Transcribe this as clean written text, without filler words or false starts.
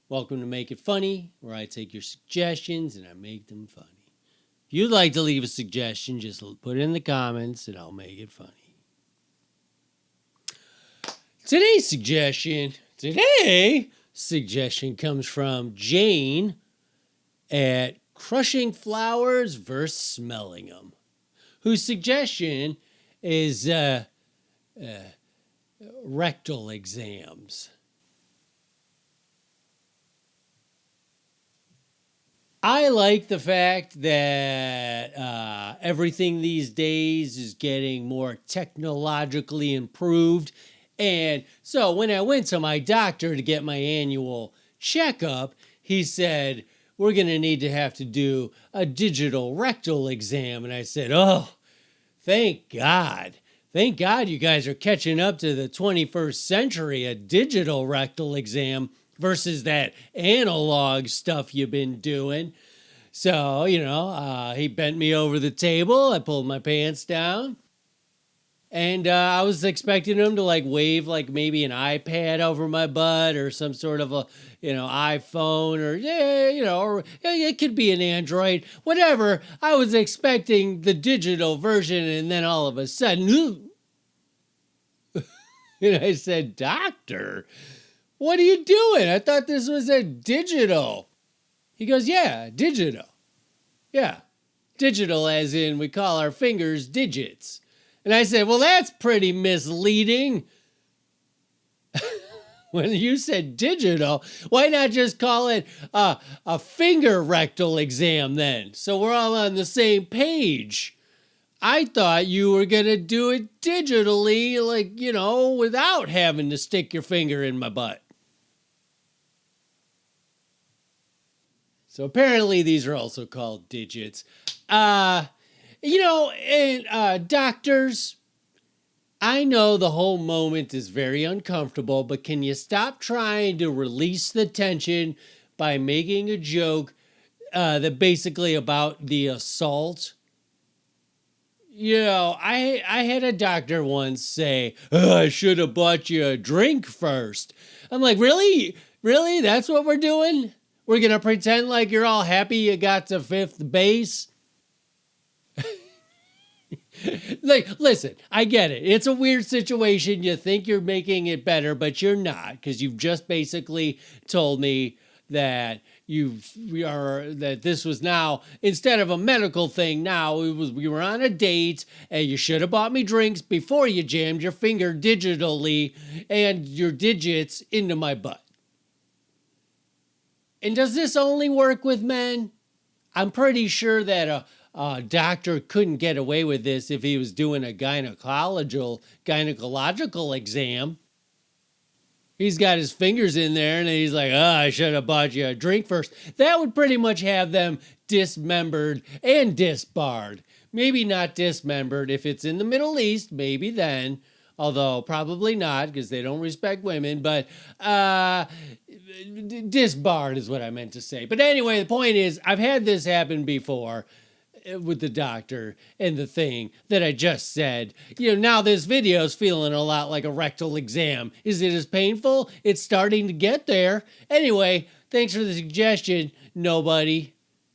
Welcome to Make It Funny, where I take your suggestions and I make them funny. If you'd like to leave a suggestion, just put it in the comments and I'll make it funny. Today's suggestion comes from Jane at Crushing Flowers vs. Smelling Them, whose suggestion is rectal exams. I like the fact that everything these days is getting more technologically improved. And so when I went to my doctor to get my annual checkup, he said, we're going to need to have to do a digital rectal exam. And I said, oh, thank God. Thank God you guys are catching up to the 21st century, a digital rectal exam versus that analog stuff you've been doing. So, he bent me over the table. I pulled my pants down. And I was expecting him to wave maybe an iPad over my butt or some sort of a, iPhone or it could be an Android, whatever. I was expecting the digital version, and then all of a sudden, and I said, "Doctor, what are you doing? I thought this was a digital." He goes, "Yeah, digital. Yeah, digital as in we call our fingers digits." And I said, well, that's pretty misleading. When you said digital, why not just call it a finger rectal exam then? So we're all on the same page. I thought you were going to do it digitally, without having to stick your finger in my butt. So apparently these are also called digits. Doctors, I know the whole moment is very uncomfortable, but can you stop trying to release the tension by making a joke that basically about the assault? I had a doctor once say, I should have bought you a drink first. I'm like, really? Really? That's what we're doing? We're going to pretend like you're all happy you got to fifth base? Listen, I get it. It's a weird situation. You think you're making it better, but you're not, because you've just basically told me that that this was now, instead of a medical thing, now we were on a date and you should have bought me drinks before you jammed your finger digitally and your digits into my butt. And does this only work with men? I'm pretty sure that a doctor couldn't get away with this if he was doing a gynecological exam. He's got his fingers in there and he's like, I should have bought you a drink first. That would pretty much have them dismembered and disbarred. Maybe not dismembered. If it's in the Middle East, maybe then. Although probably not, because they don't respect women. But disbarred is what I meant to say. But anyway, the point is, I've had this happen before with the doctor and the thing that I just said. Now this video is feeling a lot like a rectal exam. Is it as painful? It's starting to get there. Anyway, thanks for the suggestion, nobody.